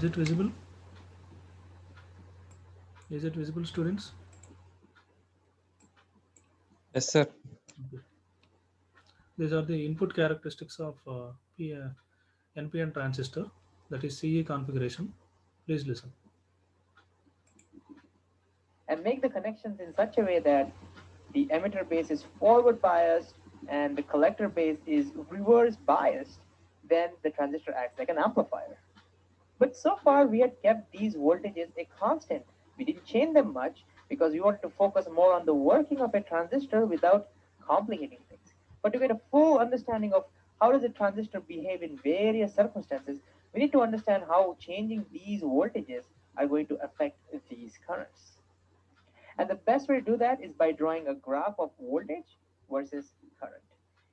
Is it visible? Is it visible, students? Yes, sir. Okay. These are the input characteristics of NPN transistor, that is CE configuration. Please listen. And make the connections in such a way that the emitter base is forward biased and the collector base is reverse biased, then the transistor acts like an amplifier. But so far, we had kept these voltages a constant. We didn't change them much because we wanted to focus more on the working of a transistor without complicating things. But to get a full understanding of how does a transistor behave in various circumstances, we need to understand how changing these voltages are going to affect these currents. And the best way to do that is by drawing a graph of voltage versus current.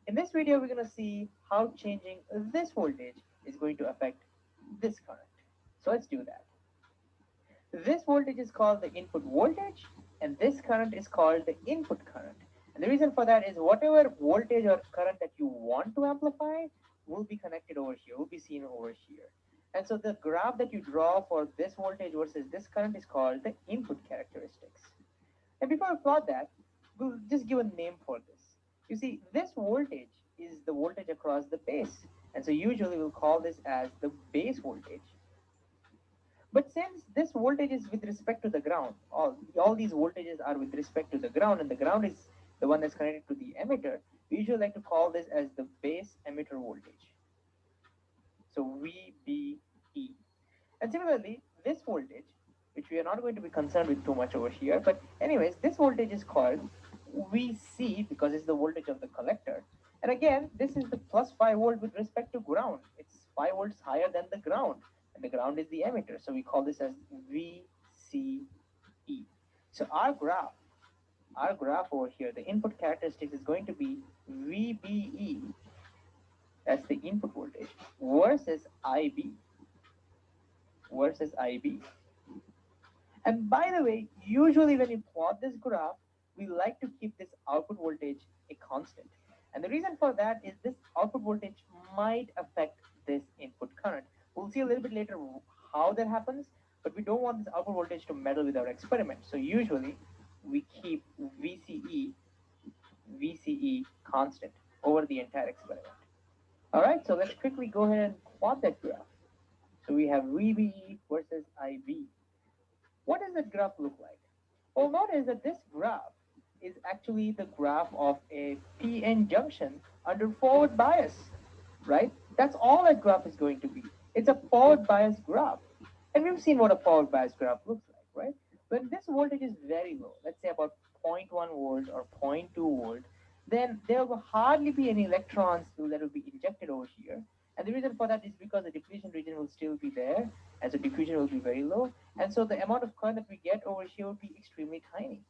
In this video, we're going to see how changing this voltage is going to affect this current. So let's do that. This voltage is called the input voltage, and this current is called the input current. And the reason for that is whatever voltage or current that you want to amplify will be connected over here, will be seen over here. And so the graph that you draw for this voltage versus this current is called the input characteristics. And before I plot that, we'll just give a name for this. You see, this voltage is the voltage across the base. And so usually we'll call this as the base voltage. But since this voltage is with respect to the ground, all these voltages are with respect to the ground, and the ground is the one that's connected to the emitter, we usually like to call this as the base emitter voltage. So VBE. And similarly, this voltage, which we are not going to be concerned with too much over here, but anyways, this voltage is called VC because it's the voltage of the collector. And again, this is the plus 5 volt with respect to ground. It's 5 volts higher than the ground, and the ground is the emitter. So we call this as VCE. So our graph over here, the input characteristics is going to be VBE, that's the input voltage, versus IB. And by the way, usually when you plot this graph, we like to keep this output voltage a constant. And the reason for that is this output voltage might affect this input current. We'll see a little bit later how that happens, but we don't want this output voltage to meddle with our experiment. So usually we keep VCE constant over the entire experiment. All right, so let's quickly go ahead and plot that graph. So we have VBE versus IB. What does that graph look like? Well, notice that this graph is actually the graph of a PN junction under forward bias, right? That's all that graph is going to be. It's a forward bias graph. And we've seen what a forward bias graph looks like, right? When this voltage is very low, let's say about zero point 0.1 volt or zero point 0.2 volt, then there will hardly be any electrons that will be injected over here. And the reason for that is because the depletion region will still be there, and so diffusion will be very low. And so the amount of current that we get over here will be extremely tiny.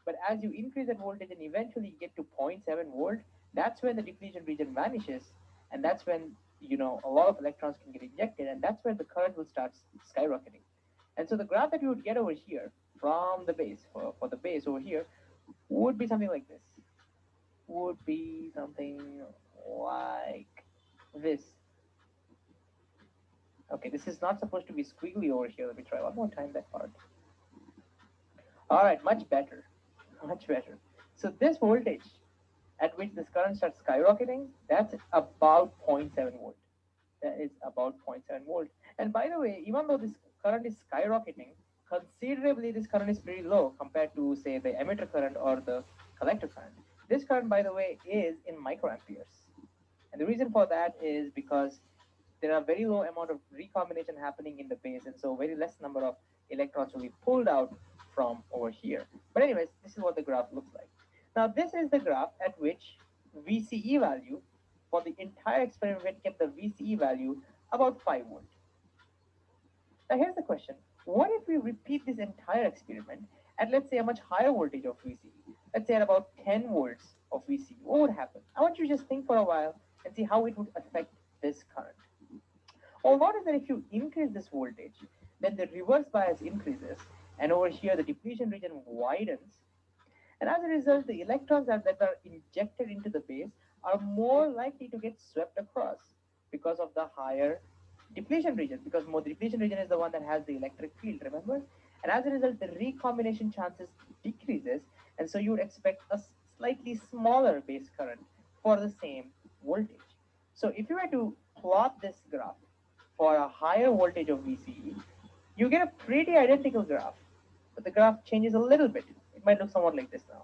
But as you increase that voltage and eventually you get to 0.7 volt, that's when the depletion region vanishes, and that's when a lot of electrons can get injected, and that's when the current will start skyrocketing. And so the graph that you would get over here from the base for the base over here would be something like this. Would be something like this. Okay, this is not supposed to be squiggly over here. Let me try one more time that part. All right, much better, much better. So this voltage at which this current starts skyrocketing, that's about 0.7 volt. That is about 0.7 volt. And by the way, even though this current is skyrocketing, considerably this current is pretty low compared to, say, the emitter current or the collector current. This current, by the way, is in microamperes. And the reason for that is because there are very low amount of recombination happening in the base, and so very less number of electrons will be pulled out from over here. But anyways, this is what the graph looks like. Now this is the graph at which VCE value for the entire experiment kept the VCE value about 5 volt. Now here's the question. What if we repeat this entire experiment at, let's say, a much higher voltage of VCE? Let's say at about 10 volts of VCE. What would happen? I want you to just think for a while and see how it would affect this current. Well, notice that if you increase this voltage, then the reverse bias increases, and over here the depletion region widens. And as a result, the electrons that are injected into the base are more likely to get swept across because of the higher depletion region, because more the depletion region is the one that has the electric field, remember? And as a result, the recombination chances decreases, and so you would expect a slightly smaller base current for the same voltage. So if you were to plot this graph for a higher voltage of VCE, you get a pretty identical graph, but the graph changes a little bit. It might look somewhat like this now.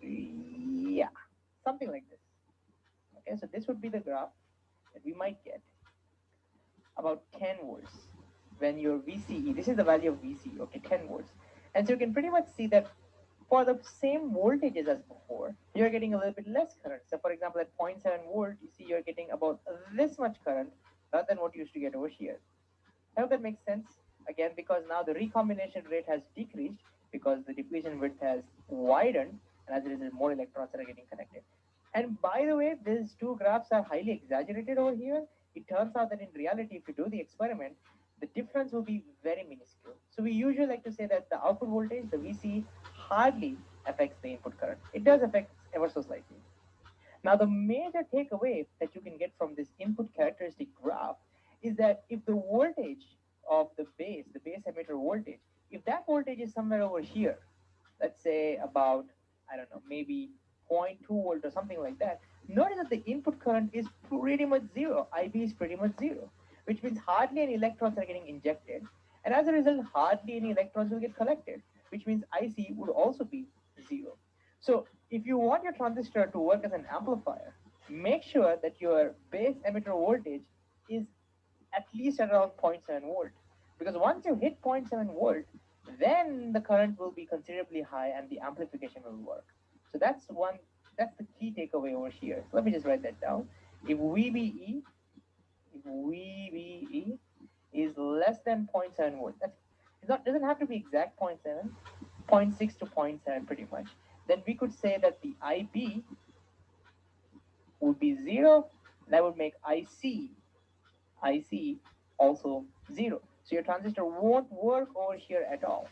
Yeah, something like this. Okay, so this would be the graph that we might get about 10 volts when your VCE, this is the value of VCE, okay, 10 volts. And so you can pretty much see that for the same voltages as before, you're getting a little bit less current. So for example, at 0.7 volt, you see you're getting about this much current rather than what you used to get over here. I hope that makes sense. Again, because now the recombination rate has decreased because the depletion width has widened, and as a result, more electrons are getting connected. And by the way, these two graphs are highly exaggerated over here. It turns out that in reality, if you do the experiment, the difference will be very minuscule. So we usually like to say that the output voltage, the VC, hardly affects the input current. It does affect ever so slightly. Now, the major takeaway that you can get from this input characteristic graph is that if the voltage of the base emitter voltage, if that voltage is somewhere over here, let's say about, I don't know, maybe zero point 0.2 volt or something like that, notice that the input current is pretty much zero. IB is pretty much zero, which means hardly any electrons are getting injected. And as a result, hardly any electrons will get collected, which means IC would also be zero. So if you want your transistor to work as an amplifier, make sure that your base emitter voltage is at least around 0.7 volt. Because once you hit 0.7 volt, then the current will be considerably high and the amplification will work. So that's the key takeaway over here. So let me just write that down. If VBE, if VBE is less than 0.7 volt, that's it not doesn't have to be exact 0.7, 0.6 to 0.7 pretty much. Then we could say that the IB would be zero. That would make IC also zero. So your transistor won't work over here at all,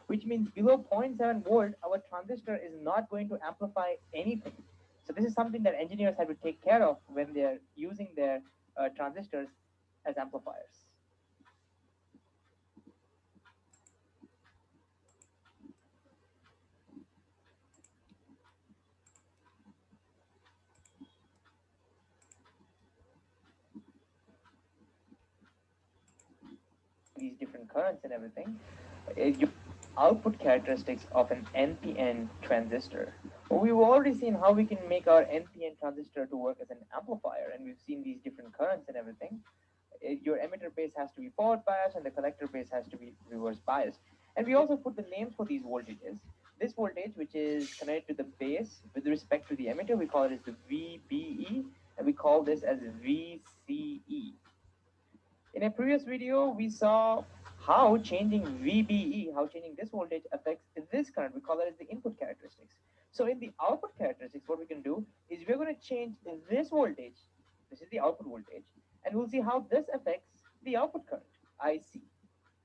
which means below 0.7 volt, our transistor is not going to amplify anything. So this is something that engineers have to take care of when they're using their transistors as amplifiers. These different currents and everything, output characteristics of an NPN transistor. Well, we've already seen how we can make our NPN transistor to work as an amplifier, and we've seen these different currents and everything. Your emitter base has to be forward biased, and the collector base has to be reverse biased. And we also put the names for these voltages. This voltage, which is connected to the base with respect to the emitter, we call it as the VBE, and we call this as VCE. In a previous video, we saw how changing VBE, how changing this voltage affects this current. We call it as the input characteristics. So in the output characteristics, what we can do is we're going to change this voltage. This is the output voltage. And we'll see how this affects the output current, IC.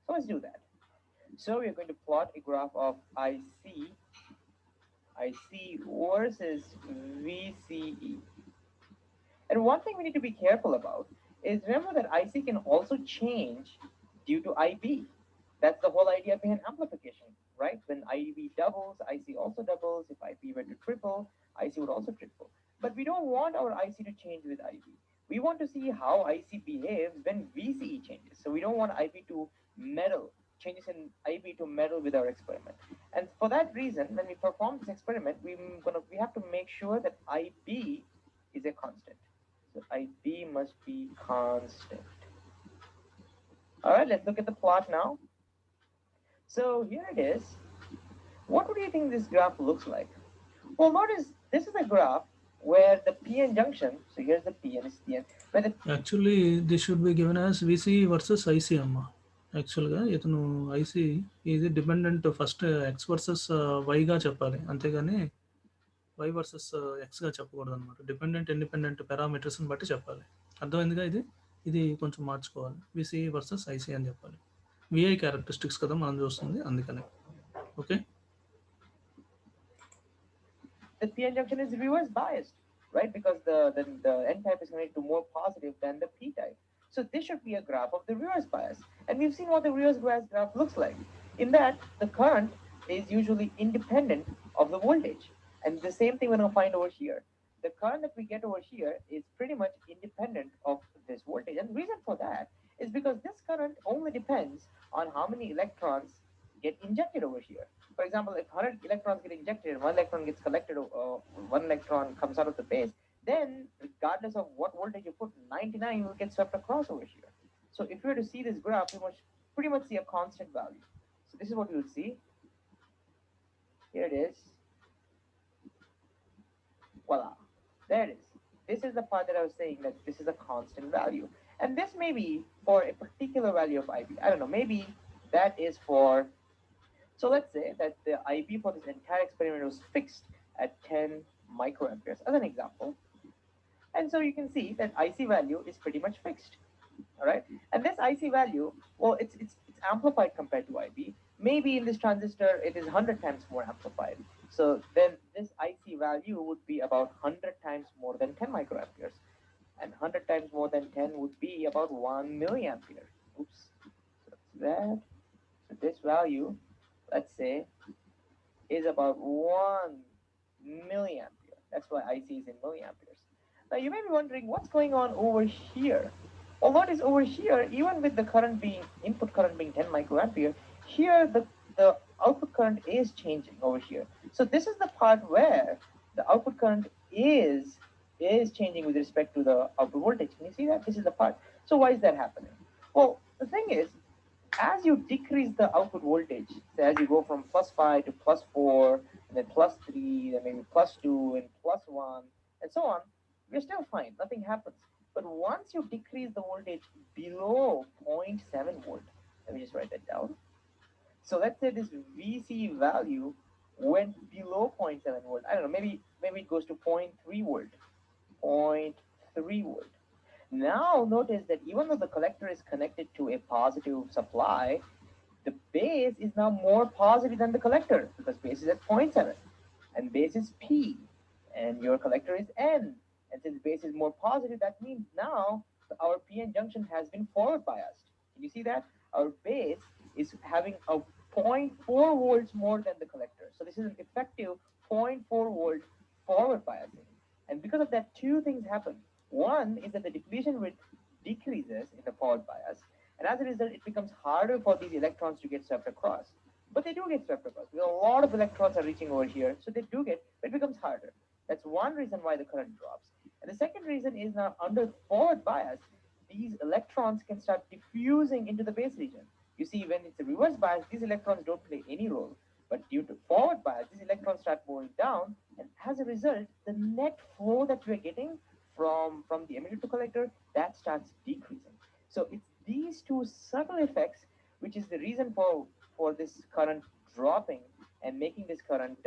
So let's do that. So we're going to plot a graph of IC versus VCE. And one thing we need to be careful about is remember that IC can also change due to IB. That's the whole idea behind amplification, right? When IB doubles, IC also doubles. If IB were to triple, IC would also triple. But we don't want our IC to change with IB. We want to see how IC behaves when VCE changes. So we don't want IB to meddle, changes in IB to meddle with our experiment. And for that reason, when we perform this experiment, we have to make sure that IB is a constant. So IB must be constant. All right, let's look at the plot now. So here it is. What do you think this graph looks like? Well, notice this is a graph where the PN junction, so here's the PN, is PN, where the Actually, this should be given as VC versus IC అమ్మా యాక్చువల్గా ఇతను IC ఇది dependent first X versus వైగా చెప్పాలి, అంతేగాని why versus ఎక్స్గా చెప్పకూడదు అనమాట. Dependent independent పారామీటర్స్ని బట్టి చెప్పాలి. అర్థమైందిగా? ఇది ఇది కొంచెం మార్చుకోవాలి. విసి వర్సెస్ ఐసీ అని చెప్పాలి. విఐ క్యారెక్టరిస్టిక్స్ కదా మనం చూస్తుంది, అందుకని. Okay, PN junction is reverse biased, right? Because the N type is connected to more positive than the P type. So this should be a graph of the reverse bias. And we've seen what the reverse bias graph looks like. In that, the current is usually independent of the voltage. And the same thing we're going to find over here. The current that we get over here is pretty much independent of this voltage. And the reason for that is because this current only depends on how many electrons get injected over here. For example, if 100 electrons get injected and one electron gets collected, one electron comes out of the base, then regardless of what voltage you put, 99 will get swept across over here. So if you were to see this graph, you must pretty much see a constant value. So this is what you would see. Here it is. Voila. There it is. This is the part that I was saying that this is a constant value. And this may be for a particular value of IB. I don't know, maybe that is for, so let's say that the IB for this entire experiment was fixed at 10 microamperes as an example. And so you can see that IC value is pretty much fixed. All right. And this IC value, well, it's amplified compared to IB. Maybe in this transistor, it is 100 times more amplified. So then this IC value would be about 100 times more than 10 microamperes. And 100 times more than 10 would be about 1 milliampere. Oops. So that's that. So this value, let's say, is about 1 milliampere. That's why IC is in milliamperes. Now you may be wondering what's going on over here. Well, what is over here, even with the current being, input current being 10 microampere, here the output current is changing over here. So this is the part where the output current is changing with respect to the output voltage. Can you see that? This is the part. So why is that happening? Well, the thing is, as you decrease the output voltage, so as you go from +5 to +4, and then +3, then maybe +2, and +1, and so on, we're still fine. Nothing happens. But once you decrease the voltage below 0.7 volt, let me just write that down. So let's say this VC value went below 0.7 volt. I don't know, maybe it goes to 0.3 volt, 0.3 volt. Now notice that even though the collector is connected to a positive supply, the base is now more positive than the collector because base is at 0.7 and base is P and your collector is N. And since base is more positive, that means now our PN junction has been forward biased. Can you see that? Our base is having a zero 0.4 volts more than the collector. So this is an effective 0.4 volt forward biasing. And because of that, two things happen. One is that the depletion width decreases in the forward bias, and as a result, it becomes harder for these electrons to get swept across. But they do get swept across. A lot of electrons are reaching over here, so they do get, but it becomes harder. That's one reason why the current drops. And the second reason is now under forward bias, these electrons can start diffusing into the base region. You see, when it's a reverse bias, these electrons don't play any role. But due to forward bias, these electrons start moving down, and as a result, the net flow that we're getting from the emitter to collector, that starts decreasing. So it's these two subtle effects, which is the reason for this current dropping and making this current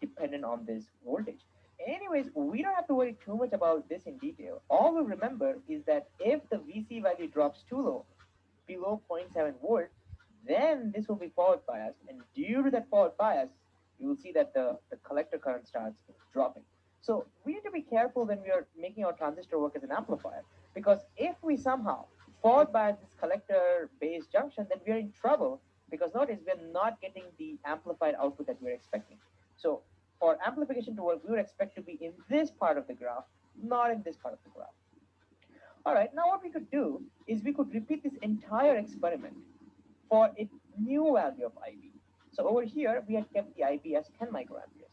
dependent on this voltage. Anyways, we don't have to worry too much about this in detail. All we remember is that if the VC value drops too low, below 0.7 volt, then this will be forward biased. And due to that forward bias, you will see that the collector current starts dropping. So we need to be careful when we are making our transistor work as an amplifier, because if we somehow forward bias this collector base junction, then we are in trouble, because notice we're not getting the amplified output that we're expecting. So for amplification to work, we would expect to be in this part of the graph, not in this part of the graph. All right, now what we could do is we could repeat this entire experiment for a new value of IB. So over here, we had kept the IB as 10 microamperes.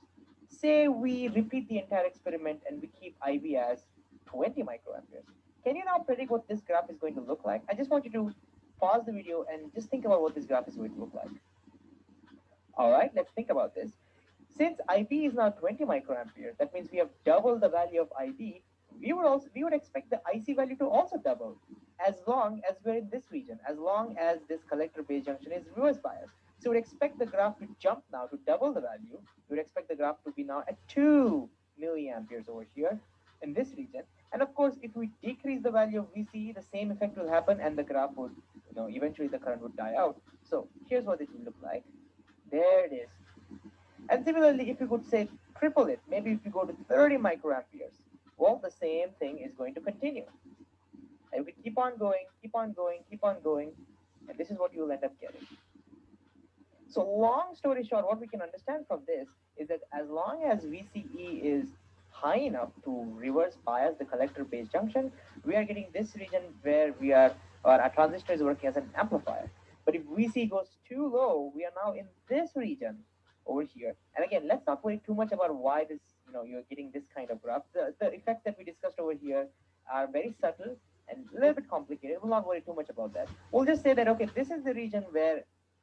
Say we repeat the entire experiment and we keep IB as 20 microamperes. Can you now predict what this graph is going to look like? I just want you to pause the video and just think about what this graph is going to look like. All right, let's think about this. Since IB is now 20 microamperes, that means we have doubled the value of IB. We would expect the IC value to also double, as long as we're in this region, as long as this collector base junction is reverse biased. So we'd expect the graph to jump now to double the value. We would expect the graph to be now at 2 milliamperes over here in this region. And of course, if we decrease the value of VCE, the same effect will happen and the graph would, eventually the current would die out. So here's what it will look like. There it is. And similarly, if you could say triple it, maybe if you go to 30 microamperes, well, the same thing is going to continue. And we keep on going, keep on going, keep on going, and this is what you'll end up getting. So, long story short, what we can understand from this is that as long as VCE is high enough to reverse bias the collector base junction, we are getting this region where we are, or our transistor is working as an amplifier. But if VC goes too low, we are now in this region over here. And again, let's not worry too much about why this, you're getting this kind of graph. The effects that we discussed over here are very subtle and a little bit complicated. We'll not worry too much about that. We'll just say that, okay, this is the region where,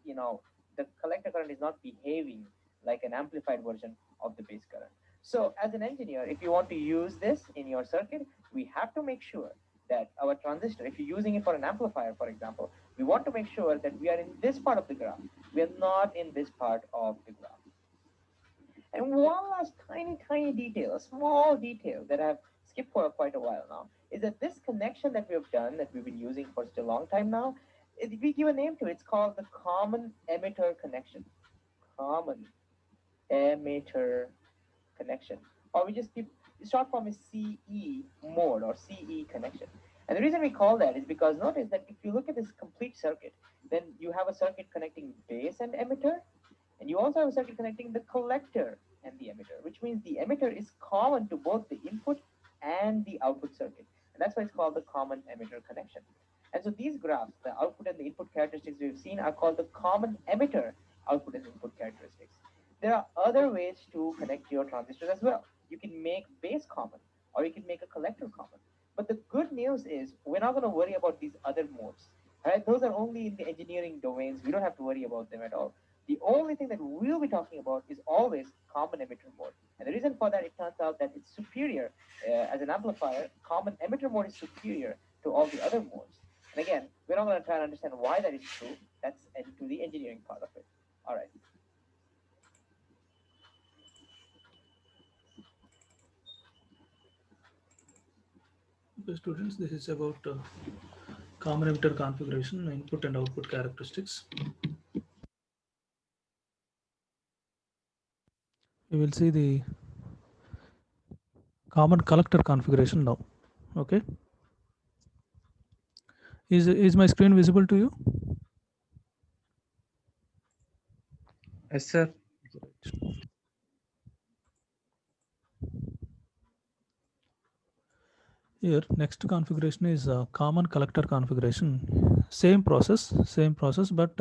you know, the collector current is not behaving like an amplified version of the base current. So as an engineer, if you want to use this in your circuit, we have to make sure that our transistor, if you're using it for an amplifier, for example, we want to make sure that we are in this part of the graph. We are not in this part of the graph. And one last tiny detail, a small detail that I've skipped for quite a while now, is that this connection that we have done, that we've been using for such a long time now, we give a name to it. It's called the common emitter connection. Common emitter connection. Or we just keep, the short form is CE mode or CE connection. And the reason we call that is because notice that if you look at this complete circuit, then you have a circuit connecting base and emitter, and you also have a circuit connecting the collector and the emitter, which means the emitter is common to both the input and the output circuit. And that's why it's called the common emitter connection. And so these graphs, the output and the input characteristics we've seen, are called the common emitter output and input characteristics. There are other ways to connect your transistors as well. You can make base common, or you can make a collector common. But the good news is we're not going to worry about these other modes. Right? Those are only in the engineering domains. We don't have to worry about them at all. The only thing that we'll be talking about is always common emitter mode. And the reason for that, it turns out that it's superior as an amplifier. Common emitter mode is superior to all the other modes. And again, we're not going to try and understand why that is true. That's into the engineering part of it. All right. Okay, students, this is about common emitter configuration, input and output characteristics. We will see the common collector configuration now. Okay. Is my screen visible to you? Yes, sir. Here, next configuration is common collector configuration. Same process, but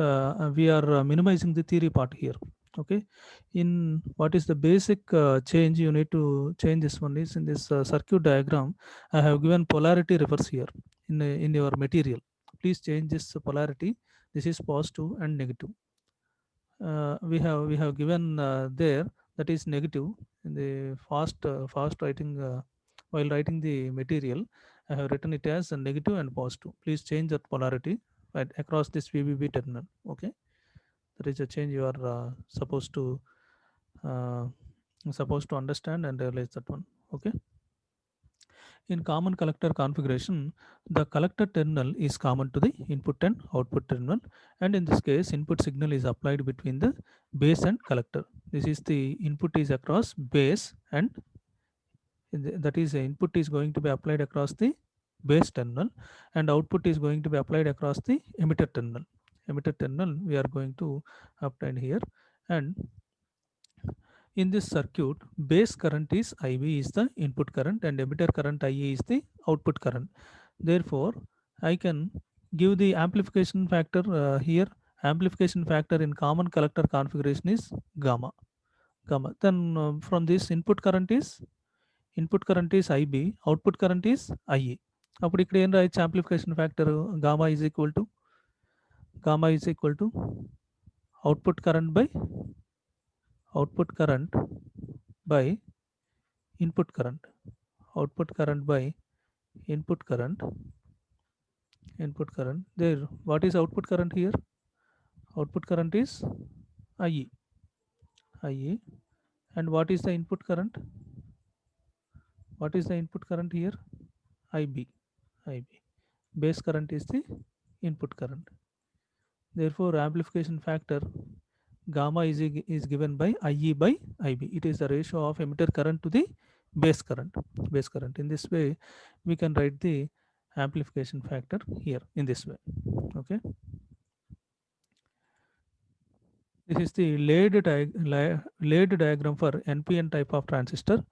we are minimizing the theory part here. Okay. In what is the basic change you need to change this one is in this circuit diagram. I have given polarity reverse here in your material. Please change this polarity. This is positive and negative. We have given there that is negative in the fast writing while writing the material. I have written it as a negative and positive. Please change that polarity right across this VBB terminal. Okay, that is a change you are uh, supposed to understand and realize that one. Okay. In common collector configuration, the collector terminal is common to the input and output terminal, and in this case, input signal is applied between the base and collector. This is the input is across base, and that is the input is going to be applied across the base terminal, and output is going to be applied across the emitter terminal. Emitter terminal we are going to obtain here, and in this circuit, base current is IB is the input current and emitter current IA is the output current. Therefore, I can give the amplification factor here. Amplification factor in common collector configuration is gamma. Gamma. Then from this input current is IB, output current is IA. అప్పుడు ఇక్కడ ఏం రాయొచ్చు amplification factor gamma is equal to output current by input current. Output current by input current. There, what is output current here? Output current is IE. And what is the input current? What is the input current here? IB. Base current is the input current. Therefore, amplification factor gamma is given by IE by IB. It is the ratio of emitter current to the base current. In this way, we can write the amplification factor here in this way. Okay. This is the laid diagram for NPN type of transistor.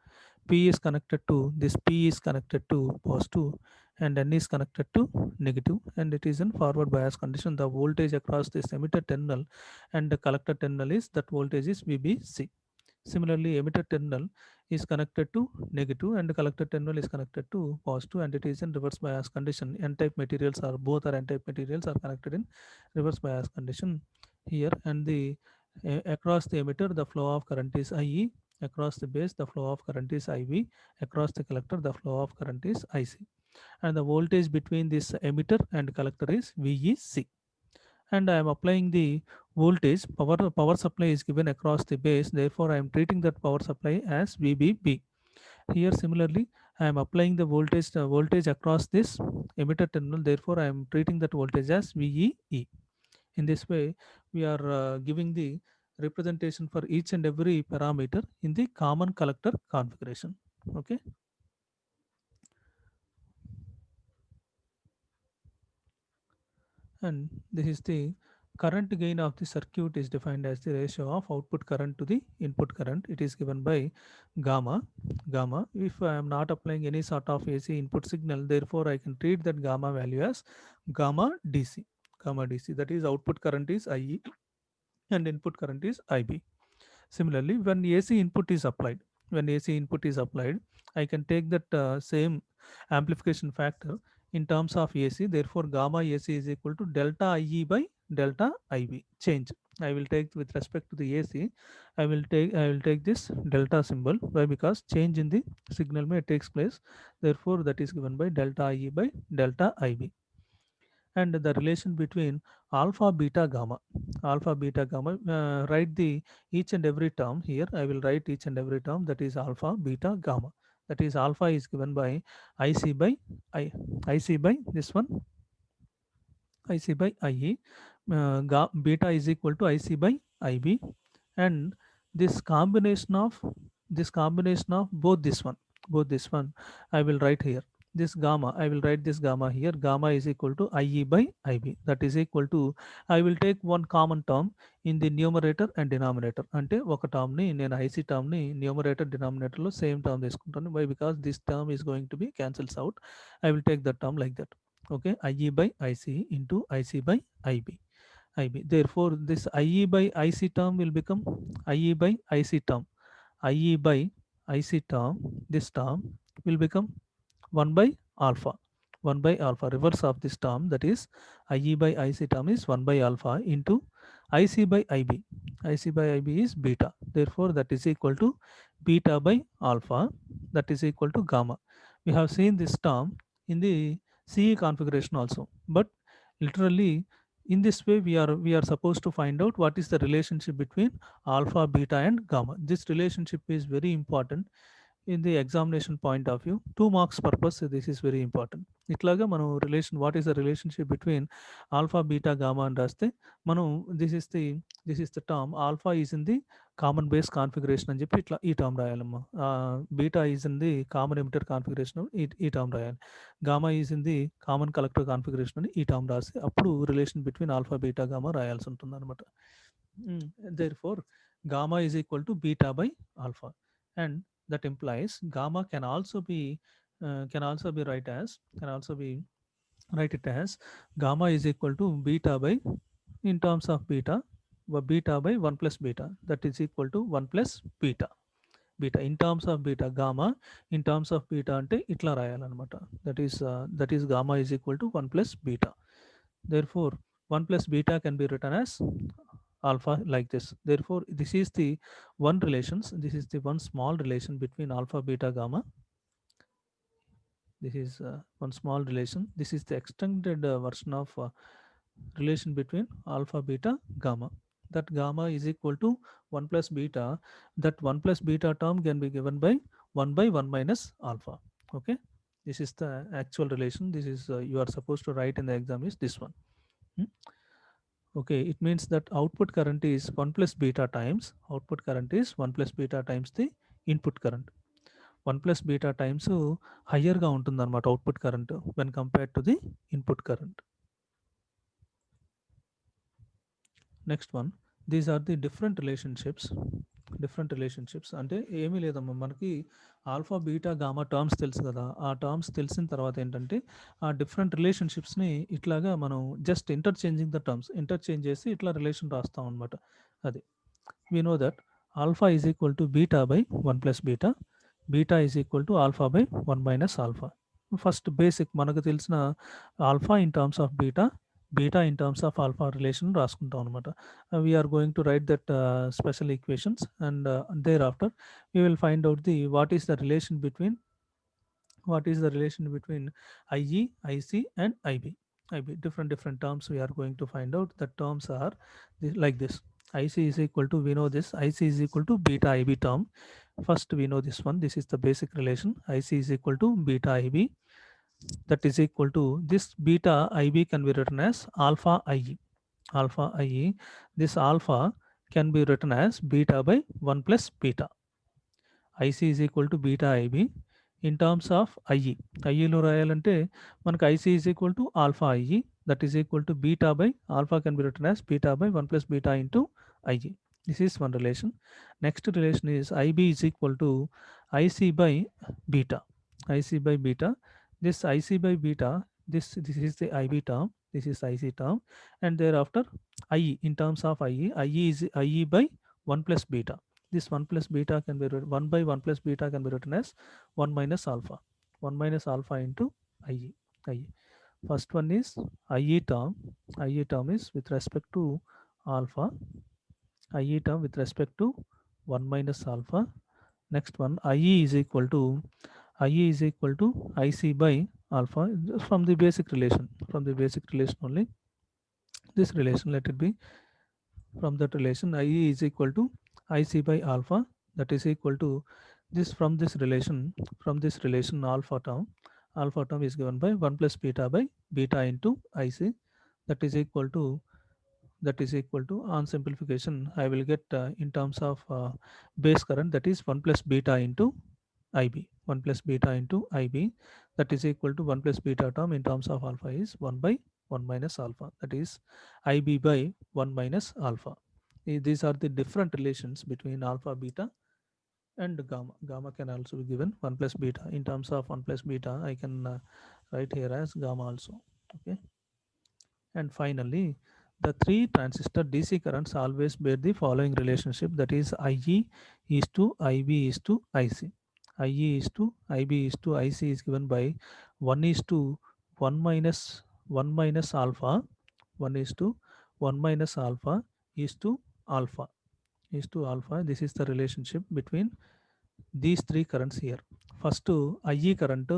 P is connected to this, P is connected to positive and N is connected to negative, and it is in forward bias condition. The voltage across this emitter terminal and the collector terminal is, that voltage is VBC. Similarly, emitter terminal is connected to negative and the collector terminal is connected to positive, and it is in reverse bias condition. N-type materials are, both are N-type materials are connected in reverse bias condition here, and the across the emitter the flow of current is IE, across the base the flow of current is IB, across the collector the flow of current is IC, and the voltage between this emitter and collector is VEC. And I am applying the voltage, power supply is given across the base, therefore I am treating that power supply as VBB. Here similarly I am applying the voltage across this emitter terminal, therefore I am treating that voltage as VEE. In this way we are giving the representation for each and every parameter in the common collector configuration. Okay. And this is the current gain of the circuit is defined as the ratio of output current to the input current. It is given by gamma. If I am not applying any sort of AC input signal, therefore I can treat that gamma value as gamma DC. That is, output current is IE and input current is IB. Similarly, when AC input is applied, I can take that same amplification factor in terms of AC. Therefore, gamma AC is equal to delta IE by delta IB change. I will take with respect to the AC. I will take this delta symbol. Why? Because change in the signal may takes place. Therefore, that is given by delta IE by delta IB. And the relation between alpha beta gamma, write the each and every term here. I will write each and every term, that is alpha beta gamma. That is, alpha is given by IC by IC by this one, IC by IE. Beta is equal to IC by IB, and this combination of both this one I will write here. This gamma, I will write this gamma here. Gamma is equal to IE by IB. That is equal to, I will take one common term in the numerator and denominator. అంటే ఒక term ని నేను IC term ని numerator denominator లో same term తీసుకుంటాను. Why? Because this term is going to be cancels out. I will take that term like that. Okay, IE by IC into IC by IB. Therefore, this IE by IC term will become IE by IC term. IE by IC term, this term will become 1 by alpha. Reverse of this term, that is IE by IC term is 1 by alpha into IC by IB. IC by IB is beta. Therefore, that is equal to beta by alpha, that is equal to gamma. We have seen this term in the CE configuration also, but literally in this way we are supposed to find out what is the relationship between alpha, beta and gamma. This relationship is very important in the examination point of view. 2 marks purpose, this is very important. ఇట్లాగా మనం relation, what is the relationship between alpha beta gamma అని రాస్తే మనం this is the term alpha is in the common base configuration అని చెప్పి ఇట్లా ఈ term రాయాలమ్మా. Beta is in the common emitter configuration ఈ టర్మ్ రాయాలి. Gamma is in the common collector configuration అని ఈ టర్మ్ రాసి అప్పుడు relation between alpha beta gamma రాయాల్సి ఉంటుంది అనమాట. Therefore, gamma is equal to beta by alpha, and that implies gamma can also be write it as gamma is equal to beta by, in terms of beta by 1 plus beta, that is equal to 1 plus beta. In terms of beta, gamma in terms of beta ante itla రాయాలన్నమాట. That is gamma is equal to 1 plus beta. Therefore, 1 plus beta can be written as alpha like this. Therefore, this is the one small relation between alpha, beta, gamma. This is one small relation. This is the extended version of relation between alpha, beta, gamma. That gamma is equal to 1 plus beta. That 1 plus beta term can be given by 1 by 1 minus alpha. Okay, this is the actual relation. This is you are supposed to write in the exam is this one. Okay, it means that output current is 1 plus beta times the input current. 1 plus beta times హయ్యర్గా ఉంటుందన్నమాట output current when compared to the input current. Next one, these are the different relationships. అంటే ఏమీ లేదమ్మా, మనకి alpha beta gamma terms తెలుసు కదా. ఆ terms తెలిసిన తర్వాత ఏంటంటే ఆ డిఫరెంట్ రిలేషన్షిప్స్ని ఇట్లాగా మనం just interchanging the terms, interchange చేసి ఇట్లా రిలేషన్ రాస్తాం అనమాట. అది we know that alpha is equal to beta by 1 plus beta, beta is equal to alpha by 1 minus alpha. First basic మనకు తెలిసిన alpha in terms of beta, beta in terms of alpha relation రాసుకుంటాం అనమాట. We are going to write that special equations, and thereafter we will find out the what is the relation between IE, IC and IB. Different terms we are going to find out. The terms are like this. IC is equal to, we know this, IC is equal to beta IB term. First we know this one, this is the basic relation. IC is equal to beta IB, that is equal to, this beta IB can be written as alpha IE. This alpha can be written as beta by 1 plus beta. IC is equal to beta IB in terms of IE. IEలో రాయాలంటే మనకు IC is equal to alpha IE, that is equal to beta by alpha can be written as beta by 1 plus beta into IE. This is one relation. Next relation is IB is equal to IC by beta. This IC by beta, this is the IB term, this is IC term, and thereafter IE in terms of IE is IE by 1 plus beta. This 1 plus beta can be written, 1 by 1 plus beta can be written as 1 minus alpha. 1 minus alpha into IE. First one is IE term. IE term is with respect to alpha. IE term with respect to 1 minus alpha. Next one, IE is equal to IC by alpha, from the basic relation. Only this relation, let it be from that relation. IE is equal to IC by alpha, that is equal to this, from this relation alpha term is given by 1 plus beta by beta into IC, that is equal to on simplification I will get in terms of base current, that is 1 plus beta into IB. 1 plus beta into IB, that is equal to 1 plus beta term in terms of alpha is 1 by 1 minus alpha, that is IB by 1 minus alpha. These are the different relations between alpha, beta and gamma. Gamma can also be given 1 plus beta. In terms of 1 plus beta, I can write here as gamma also. Okay. And finally, the three transistor DC currents always bear the following relationship, that is IE is to IB is to IC. IE is to IB is to IC is given by 1 is to 1 minus alpha, 1 is to 1 minus alpha is to alpha. This is the relationship between these three currents here. First IE current,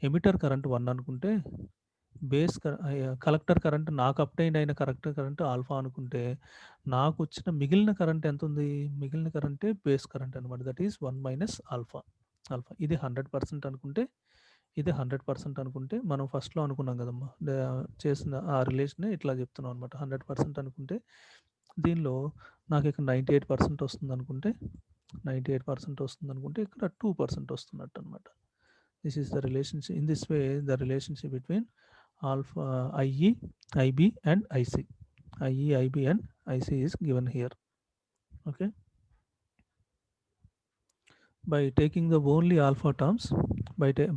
emitter current 1 అనుకుంటే, base collector current నాకు obtain అయిన collector current alpha అనుకుంటే, నాకు వచ్చిన మిగిలిన current ఎంత ఉంది? మిగిలిన కరెంటే బేస్ కరెంట్ అనమాట, దట్ ఈస్ 1 మైనస్ ఆల్ఫా. ఇది 100% అనుకుంటే, ఇది 100% అనుకుంటే, మనం ఫస్ట్లో అనుకున్నాం కదమ్మా, చేసిన ఆ రిలేషన్ ఇట్లా చెప్తున్నాం అనమాట. 100% అనుకుంటే దీనిలో నాకు ఇక్కడ 98% వస్తుంది అనుకుంటే, 98% వస్తుంది అనుకుంటే ఇక్కడ 2% వస్తున్నట్టు అనమాట. This is the relationship. In this way, the relationship between alpha IE, IB and IC. IE, IB and IC is given here. Okay. By taking the only alpha terms,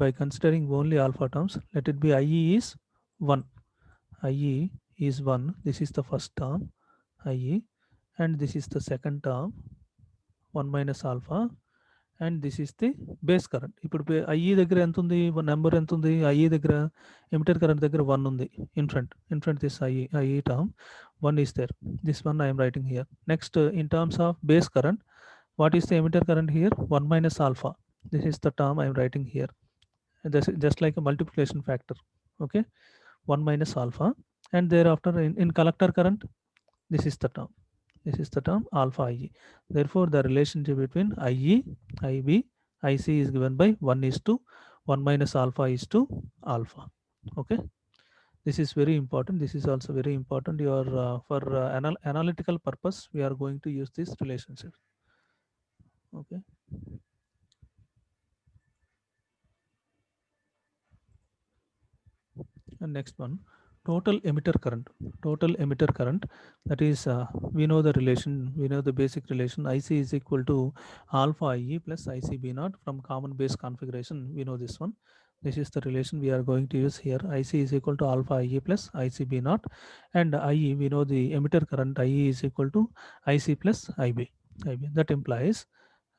by considering only alpha terms, let it be IE is 1. IE is 1. This is the first term, IE, and this is the second term, 1 minus alpha, and this is the base current. ఇప్పుడు IE దగ్గర ఎంత ఉంది? Number ఎంత ఉంది? IE దగ్గర emitter current దగ్గర 1 ఉంది. in front this IE term 1 is there. This one I am writing here. Next, in terms of base current, what is the emitter current here? 1 minus alpha. This is the term I am writing here. This is just like a multiplication factor. Okay, 1 minus alpha, and thereafter in collector current, this is the term. Alpha IE. Therefore, the relationship between IE, IB, IC is given by 1 is to 1 minus alpha is to alpha. Okay. This is very important. This is also very important. For analytical purpose, we are going to use this relationship. Okay. And next one, total emitter current. Total emitter current, that is, we know the relation, we know the basic relation. IC is equal to alpha IE plus IC B naught from common base configuration. We know this one. This is the relation we are going to use here. IC is equal to alpha IE plus IC B naught, and IE, we know the emitter current IE is equal to IC plus IB. That implies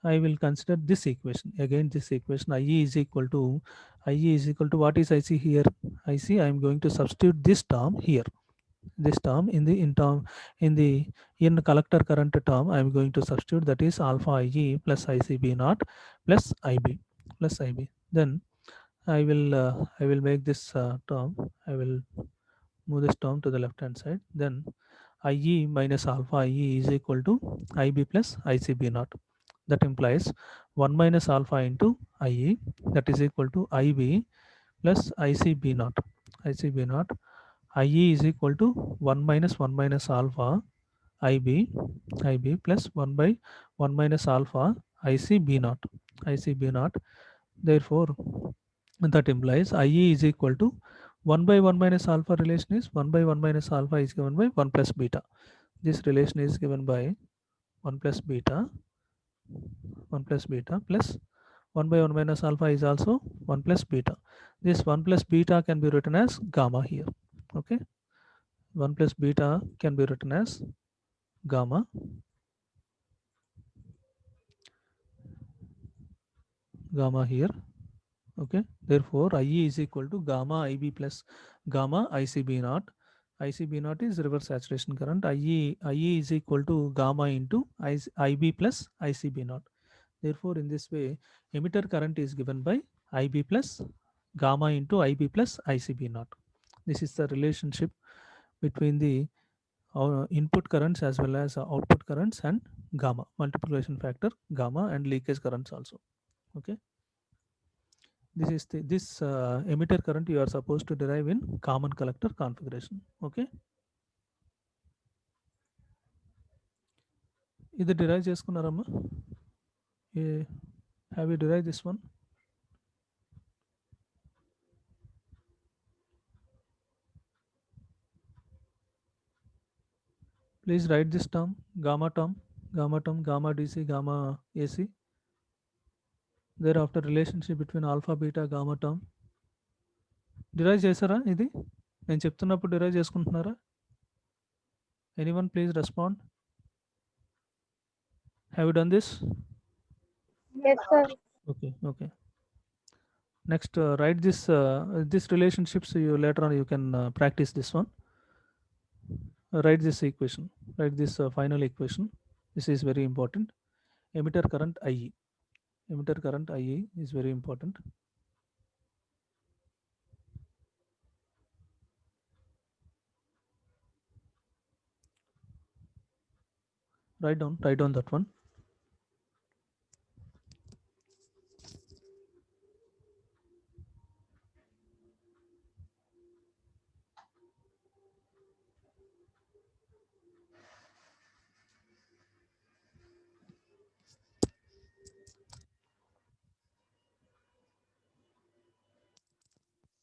I will consider this equation. Again, this equation IE is equal to what is IC here? IC, I am going to substitute this term here. This term in the in collector current term, I am going to substitute, that is alpha IE plus ICB naught plus IB. Then I will make this term. I will move this term to the left hand side. Then IE minus alpha IE is equal to IB plus ICB naught. That implies 1 minus alpha into IE, that is equal to IB plus ICB naught. IE is equal to 1 minus alpha IB plus 1 by 1 minus alpha ICB naught. Therefore, that implies IE is equal to 1 by 1 minus alpha relation is 1 by 1 minus alpha is given by 1 plus beta. This relation is given by 1 plus beta plus 1 by 1 minus alpha is also 1 plus beta. This 1 plus beta can be written as gamma here. Okay, 1 plus beta can be written as gamma here. Okay, therefore IE is equal to gamma IB plus gamma ICB naught. ICB naught is reverse saturation current. IE is equal to gamma into IB plus ICB naught. Therefore, in this way, emitter current is given by IB plus gamma into IB plus ICB naught. This is the relationship between the input currents as well as output currents and gamma, multiplication factor gamma, and leakage currents also. Okay, this is this emitter current you are supposed to derive in common collector configuration. Okay, ఇది derive చేసుకున్నారమ్మా? Have you derived this one? Please write this term, gamma DC, gamma AC. Thereafter relationship between alpha, beta, gamma term. Derive చేసారా ఇది? నేను చెప్తున్నప్పుడు derive చేసుకుంటున్నారా? Anyone please respond. Have you done this? Yes, sir. Okay. Next, write this relationships. You later on you can practice this one. Write this equation. Write this final equation. This is very important. Emitter current IE. Emitter current IE is very important. Write down that one.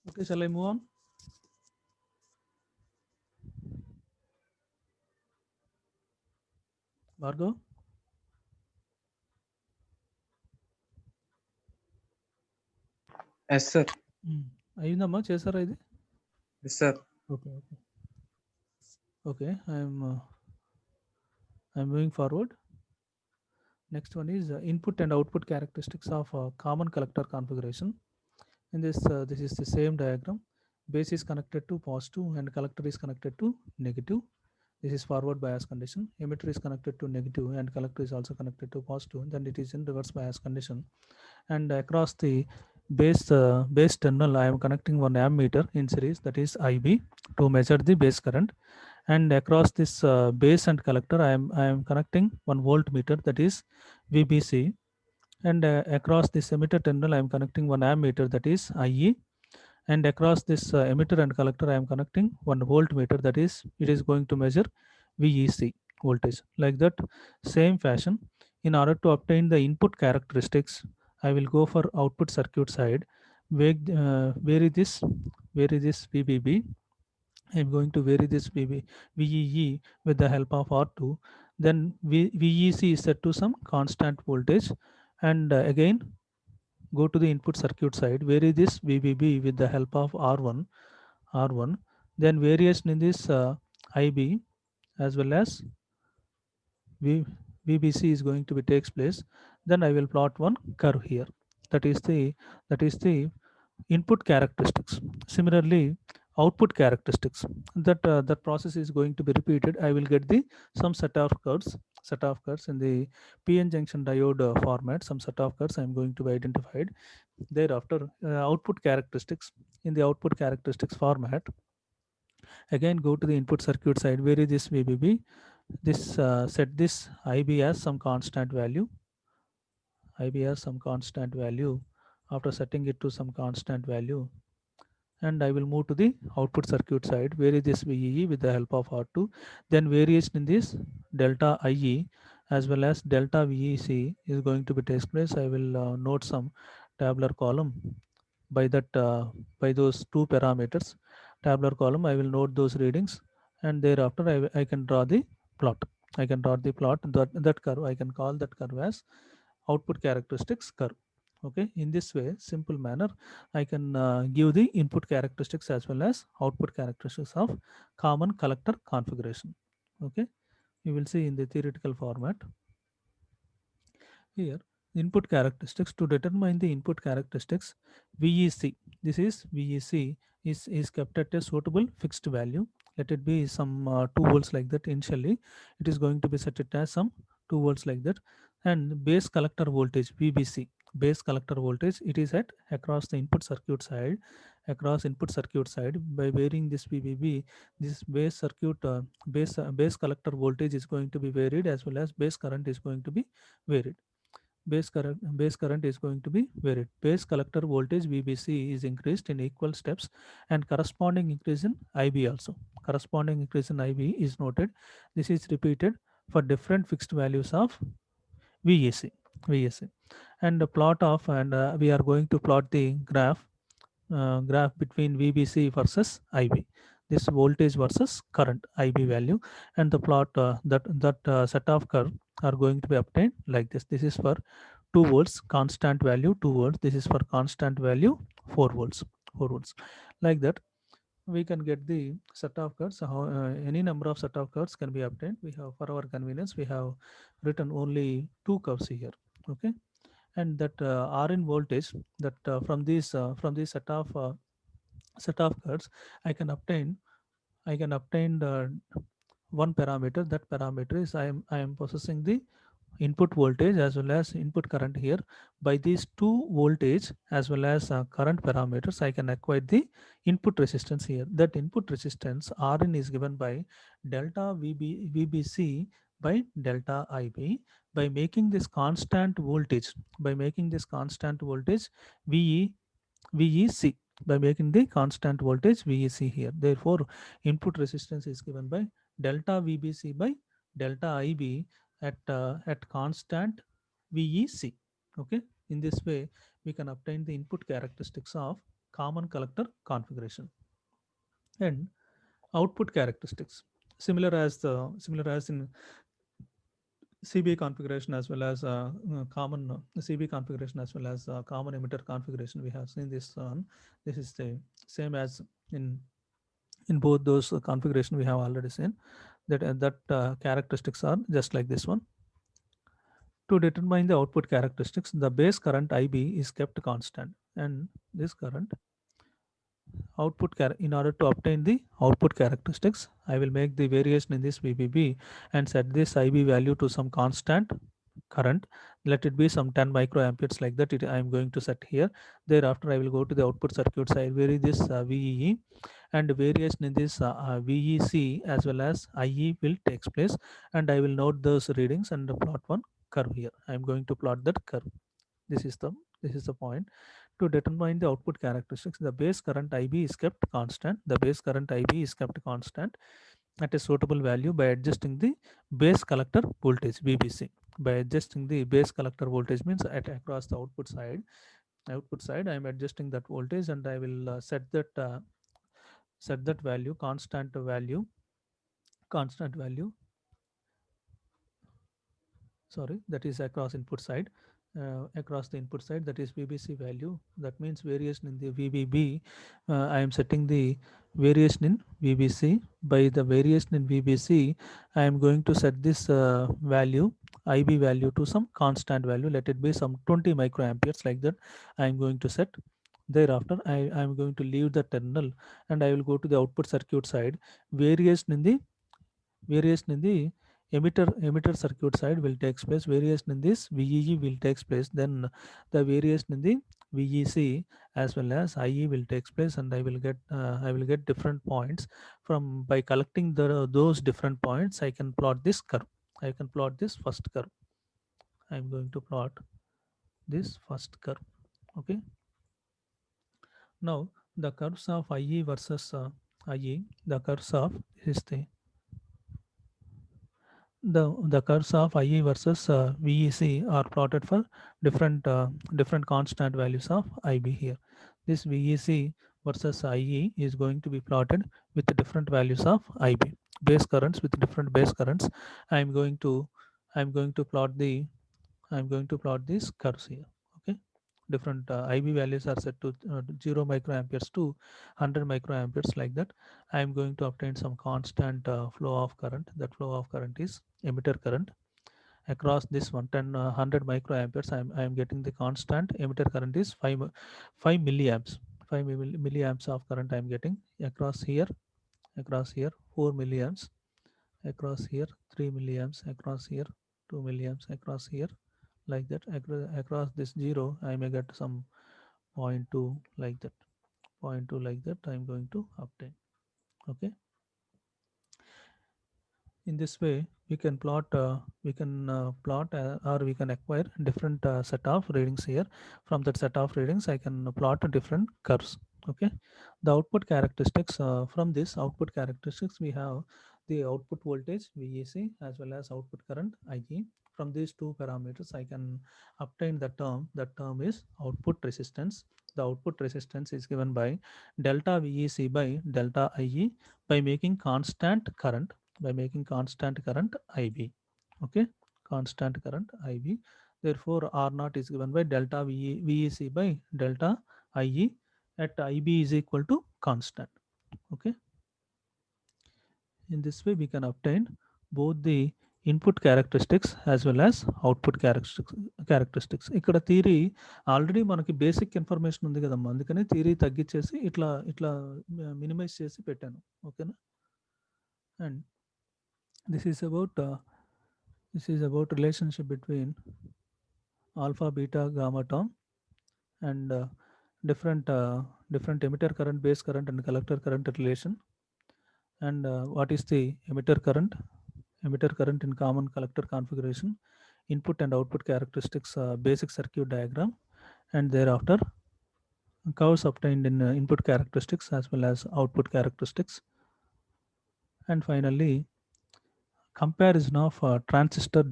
Okay, shall I move on? Bhargav? Yes, sir. అయిందమ్మా, చేశారా ఇది? Yes, sir. Okay. I'm moving forward. Next one is input and output characteristics of common collector configuration. In this is the same diagram. Base is connected to positive and collector is connected to negative. This is forward bias condition. Emitter is connected to negative and collector is also connected to positive. Then it is in reverse bias condition. And across the base terminal, I am connecting one ammeter in series, that is IB, to measure the base current. And across this base and collector, I am connecting one voltmeter, that is VBC. And across this emitter terminal, I am connecting one ammeter, that is IE. And across this emitter and collector, I am connecting one voltmeter, that is it is going to measure VEC voltage. Like that, same fashion, in order to obtain the input characteristics, I will go for output circuit side. vary this VBB. I'm going to vary this VEE with the help of R2. Then VEC is set to some constant voltage, and again go to the input circuit side, vary this VBB with the help of R1. Then variation in this IB as well as VBC is going to be takes place. Then I will plot one curve here. That is the input characteristics. Similarly, output characteristics. That process is going to be repeated. I will get the some set of curves in the PN junction diode format. Some set of curves I am going to be identified. Thereafter, output characteristics. In the output characteristics format, again go to the input circuit side, vary this VBB. This set this IB as some constant value. After setting it to some constant value, and I will move to the output circuit side, vary this VEE with the help of R2. Then variation in this delta IE as well as delta VEC is going to be takes place. I will note some tabular column by those two parameters. Tabular column, I will note those readings, and thereafter I can draw the plot. That curve, I can call that curve as output characteristics curve. Okay, in this way, simple manner, I can give the input characteristics as well as output characteristics of common collector configuration. Okay, you will see in the theoretical format. Here, input characteristics, to determine the input characteristics, VEC, this is VEC is kept at a suitable fixed value. Let it be some 2 volts like that. Initially, it is going to be set it as some 2 volts like that. And base collector voltage, VBC, base collector voltage, it is at across the input circuit side. By varying this VBB, this base collector voltage is going to be varied, as well as base current is going to be varied. Base current is going to be varied. Base collector voltage VBC is increased in equal steps, and corresponding increase in IB also. Corresponding increase in IB is noted. This is repeated for different fixed values of VEC. And the plot of, and we are going to plot the graph between VBC versus IB. This voltage versus current IB value, and the plot that set of curve are going to be obtained like this. This is for 2 volts constant value 2 volts. This is for constant value 4 volts. Like that, we can get the set of curves. Any number of set of curves can be obtained. We have, for our convenience, we have written only 2 curves here. Okay, and that Rn voltage, that from this set of curves, I can obtain one parameter. That parameter is I am possessing the input voltage as well as input current here. By these two voltage as well as current parameters, I can acquire the input resistance here. That input resistance Rn is given by delta VBC by delta IB. By making this constant voltage, VEC, by making the constant voltage VEC here. Therefore, input resistance is given by delta VBC by delta IB at constant VEC. Okay, in this way, we can obtain the input characteristics of common collector configuration. And output characteristics, similar as in CB configuration, as well as common CB configuration, as well as common emitter configuration. We have seen this one. This is the same as in both those configuration we have already seen. That characteristics are just like this one. To determine the output characteristics, the base current IB is kept constant, and this current in order to obtain the output characteristics, I will make the variation in this VBB and set this IB value to some constant current. Let it be some 10 microamperes like that. I am going to set here. Thereafter, I will go to the output circuit side, vary this VEE, and variation in this VEC as well as IE will takes place, and I will note those readings and plot one curve here. I am going to plot that curve. This is the point. To determine the output characteristics, the base current IB is kept constant. At a suitable value by adjusting the base collector voltage VBC. By adjusting the base collector voltage means at across the output side, output side, I am adjusting that voltage, and I will set that value, constant value, sorry, that is across input side, across the input side, that is VBC value. That means variation in the VBB. I am setting the variation in VBC. By the variation in VBC, I am going to set this value, IB value, to some constant value. Let it be some 20 microamperes, like that I am going to set. Thereafter, I am going to leave the terminal, and I will go to the output circuit side. Variation in the emitter circuit side will takes place. Variation in this VEE will takes place. Then the variation in the VEC as well as IE will takes place, and I will get different points. From by collecting those different points, I can plot this curve. I can plot this first curve. I am going to plot this first curve. Okay. Now the curves of IE versus IE, the curves of this is the curves of IE versus VEC are plotted for different constant values of IB here. This VEC versus IE is going to be plotted with the different values of IB, base currents with different base currents. I'm going to I'm going to plot these curves here. Okay, different IB values are set to 0 microamperes to 100 microamperes, like that. I am going to obtain some constant flow of current. That flow of current is emitter current. Across this 100 microamperes, I am getting the constant emitter current is 5 milliamps. 5 milliamps of current I am getting. Across here 4 milliamps. Across here 3 milliamps. Across here 2 milliamps. Across here, like that. Across this 0, I may get some 0.2, like that. 0.2, like that I am going to obtain. Okay. In this way, we can plot or we can acquire different set of readings here. From that set of readings, I can plot different curves. Okay. The output characteristics, from this output characteristics, we have the output voltage VEC as well as output current IE. From these two parameters, I can obtain the term. That term is output resistance. The output resistance is given by delta VEC by delta IE by making constant current IB. Okay, constant current IB. Therefore, R naught is given by delta VEC by delta IE at IB is equal to constant. Okay. In this way, we can obtain both the input characteristics as well as output characteristics. ఇక్కడ theory already మనకి basic information ఉంది కదమ్మా, అందుకని theory తగ్గించేసి ఇట్లా minimise చేసి పెట్టాను. ఓకేనా. And this is about relationship between alpha, beta, gamma term, and different emitter current, base current, and collector current relation. And what is the emitter current in common collector configuration, input and output characteristics, basic circuit diagram, and thereafter curves obtained in input characteristics as well as output characteristics. And finally, comparison of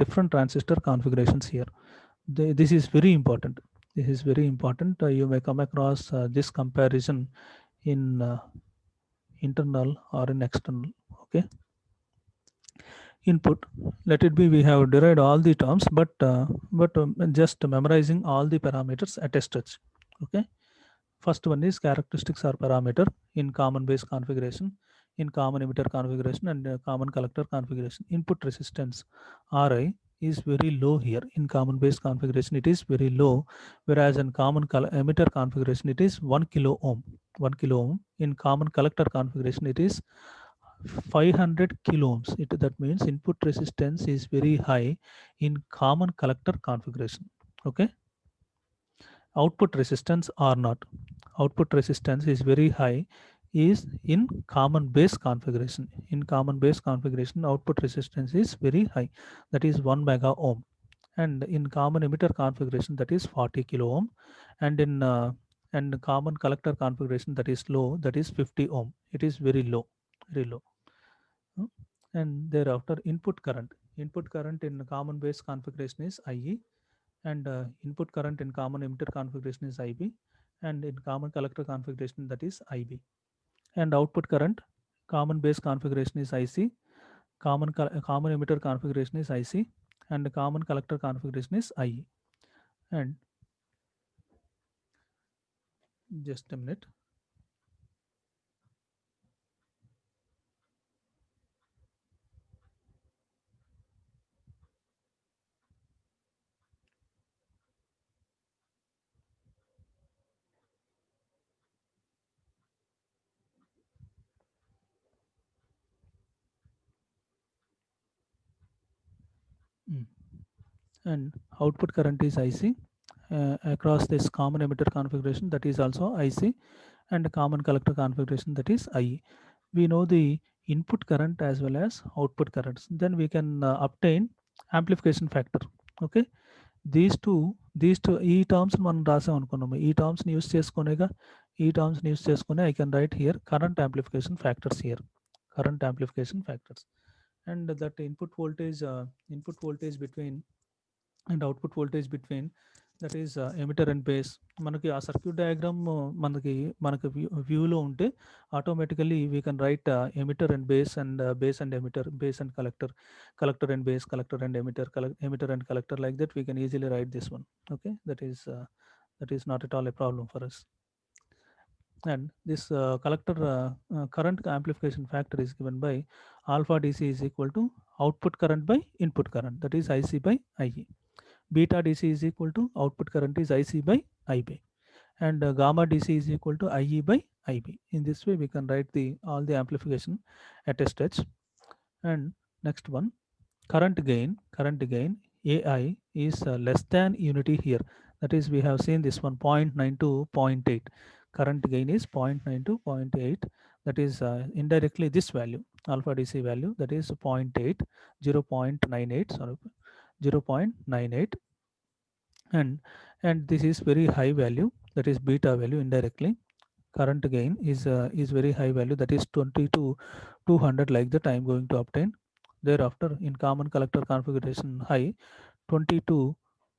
different transistor configurations here. This is very important. You may come across this comparison in internal or in external. Okay. Input, let it be we have derived all the terms, but just memorizing all the parameters at a stretch. Okay. First one is characteristics or parameter in common base configuration, in common emitter configuration, and common collector configuration. Input resistance Ri is very low here. In common base configuration, it is very low, whereas in common emitter configuration, it is 1 kilo ohm. 1 kilo ohm. In common collector configuration, it is 500 kilo ohms. That means input resistance is very high in common collector configuration. Okay. Output resistance or not. Output resistance is very high is in common base configuration. In common base configuration, output resistance is very high. That is 1 mega ohm. And in common emitter configuration, that is 40 kilo ohm. And in common collector configuration, that is low, that is 50 ohm. It is very low, very low. And thereafter, input current in common base configuration is IE, and input current in common emitter configuration is IB, and in common collector configuration that is IB, and output current common base configuration is IC, common emitter configuration is IC, and the common collector configuration is IE. And just a minute. And output current is IC across this common emitter configuration, that is also IC, and common collector configuration, that is IE. We know the input current as well as output currents, then we can obtain amplification factor. Okay, these two ఈ terms మనం రాసాం అనుకున్నాము, ఈ టర్మ్స్ని use చేసుకునేగా, ఈ టర్మ్స్ని use చేసుకుని I can write here current amplification factors here, current amplification factors. And that input voltage between and output voltage between, that is emitter and base. మనకి ఆ circuit diagram మనకి వ్యూలో ఉంటే automatically we can write emitter and base, and base and emitter, base and collector, collector and base, collector and emitter, emitter and collector, like that we can easily write this one. Okay, that is not at all a problem for us. And this collector current amplification factor is given by alpha DC is equal to output current by input current, that is IC by IE. Beta DC is equal to output current is IC by IB, and gamma DC is equal to IE by IB. In this way we can write all the amplification at a stretch. And next one, current gain AI is less than unity here, that is we have seen this one 0.9 to 0.8. Current gain is 0.9 to 0.8, that is indirectly this value, alpha DC value, that is 0.8, 0.98, sorry, 0.98. And this is very high value, that is beta value indirectly. Current gain is very high value, that is 20 to 200, like that I am going to obtain. Thereafter in common collector configuration high, 20 to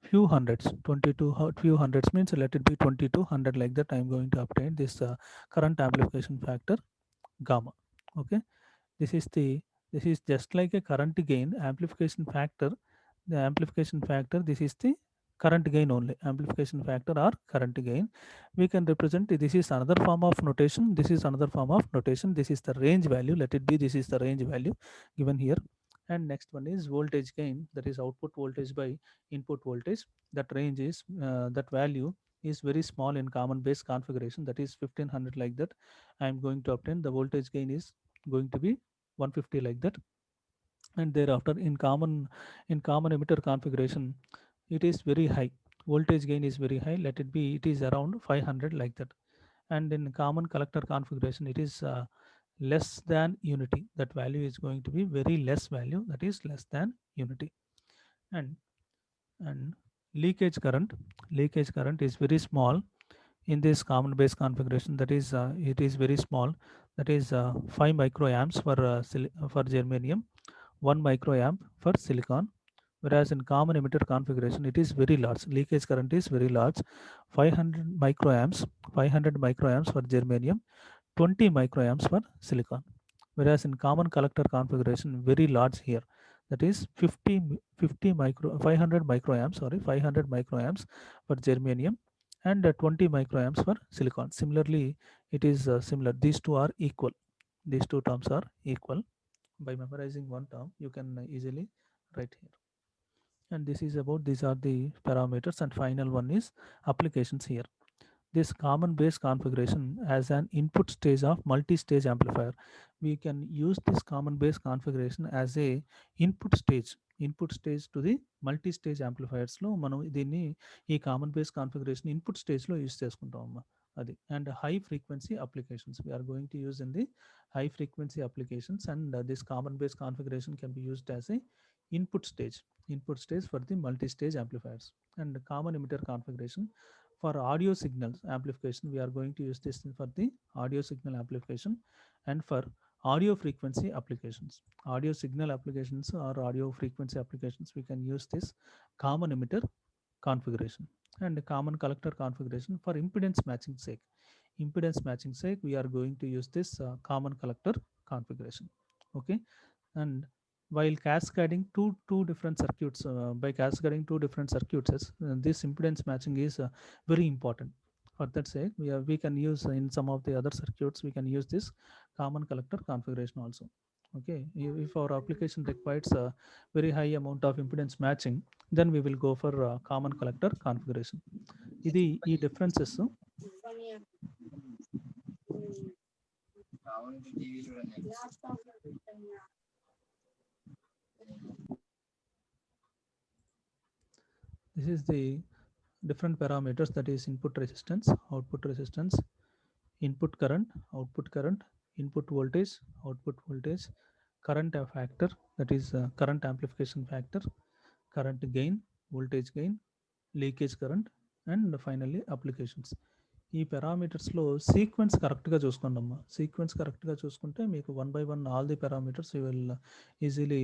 few hundreds, 20 to few hundreds means let it be 20 to 100, like that I am going to obtain this current amplification factor gamma. Okay, this is just like a current gain amplification factor. The amplification factor, this is the current gain only, amplification factor or current gain. We can represent this is another form of notation, this is another form of notation, this is the range value, let it be this is the range value given here. And next one is voltage gain, that is output voltage by input voltage. That range is that value is very small in common base configuration, that is 1500, like that I am going to obtain. The voltage gain is going to be 150, like that. And thereafter in common emitter configuration, it is very high, voltage gain is very high, let it be it is around 500, like that. And in common collector configuration it is less than unity, that value is going to be very less value, that is less than unity. And leakage current is very small in this common base configuration, that is it is very small, that is 5 microamps for germanium, 1 microamp for silicon. Whereas in common emitter configuration it is very large, leakage current is very large, 500 microamps for germanium, 20 microamps for silicon. Whereas in common collector configuration very large here, that is 500 microamps, sorry, 500 microamps for germanium, and 20 microamps for silicon. Similarly it is similar, these two are equal, these two terms are equal. By memorizing one term you can easily write here. And this is about, these are the parameters. And final one is applications here. This common base configuration as an input stage of multi-stage amplifier. We can use this common base configuration as a input stage to the multi-stage amplifiers లో మనం దీన్ని ఈ common base configuration input స్టేజ్లో use చేసుకుంటాం అమ్మా అది. And high frequency applications we are going to use in the high frequency applications, and this common base configuration can be used as a input stage for the multi-stage amplifiers. And common emitter configuration for audio signals amplification, we are going to use this for the audio signal amplification. And for audio frequency applications, audio signal applications or audio frequency applications, we can use this common emitter configuration and common collector configuration for impedance matching sake. Impedance matching sake, we are going to use this common collector configuration. Okay, and while cascading two different circuits, by cascading two different circuits, this impedance matching is very important. For that sake, we can use in some of the other circuits, we can use this common collector configuration also. Okay, if our application requires a very high amount of impedance matching, then we will go for common collector configuration. ఇది ఈ differences. This is the different parameters, that is input resistance, input current, output current, input voltage, output voltage, current factor, that is current amplification factor, current gain, voltage gain, leakage current, and finally applications. ఈ పారామీటర్స్లో sequence కరెక్ట్గా చూసుకోండి అమ్మా. Sequence కరెక్ట్గా చూసుకుంటే మీకు 1 by 1 all the parameters you will easily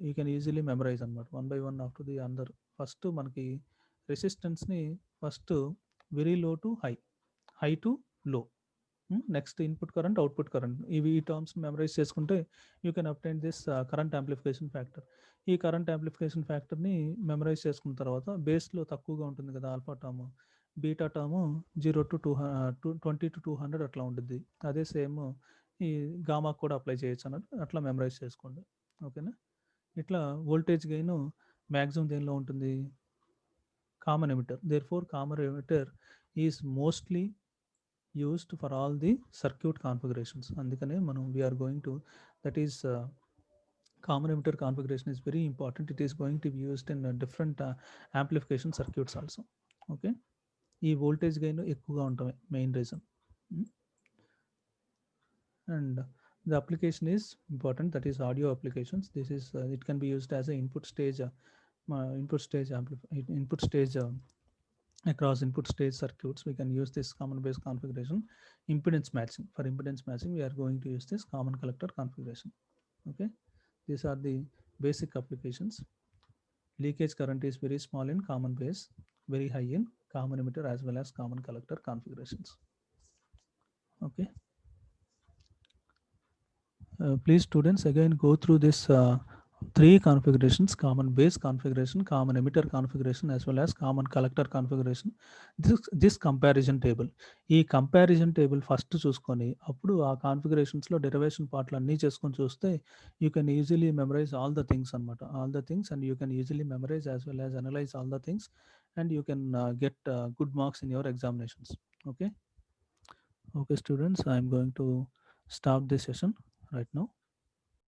you can easily memorize అనమాట. 1 by 1 after the అందరు. First మనకి రెసిస్టెన్స్ని first very low to high, high to low, next input current, output current, ఇవి ఈ టర్మ్స్ మెమరైజ్ చేసుకుంటే you can obtain this current amplification factor. ఈ current amplification ఫ్యాక్టర్ని memorize చేసుకున్న తర్వాత బేస్లో తక్కువగా ఉంటుంది కదా alpha term, beta term 0 to 20 to 200 అట్లా ఉంటుంది. అదే సేమ్ ఈ గామా కూడా అప్లై చేయొచ్చు అన్నట్టు అట్లా మెమరైజ్ చేసుకోండి. ఓకేనా. ఇట్లా వోల్టేజ్ గెయిన్ మ్యాక్సిమం దేనిలో ఉంటుంది, common emitter. Therefore common emitter is mostly used for all the circuit configurations. అందుకనే మనం we are going to, that is common emitter configuration is very important. It is going to be used in different amplification circuits also. Okay, ఈ voltage gain ఎక్కువగా ఉండటమే main reason. And the application is important, that is audio applications. This is it can be used as a input stage across input stage circuits. We can use this common base configuration. Impedance matching, for impedance matching we are going to use this common collector configuration. Okay, these are the basic applications. Leakage current is very small in common base, very high in common emitter as well as common collector configurations. Okay, please students again go through this three configurations: common base configuration, common emitter configuration, as well as common collector configuration. This comparison table, ఈ comparison table first చూసుకొని అప్పుడు ఆ కాన్ఫిగరేషన్స్లో derivation పార్ట్లు అన్నీ చేసుకొని చూస్తే you can easily memorize all the things అనమాట, all the things, and you can easily memorize as well as analyze all the things, and you can get good marks in your examinations. Okay, students, I am going to stop this session right now.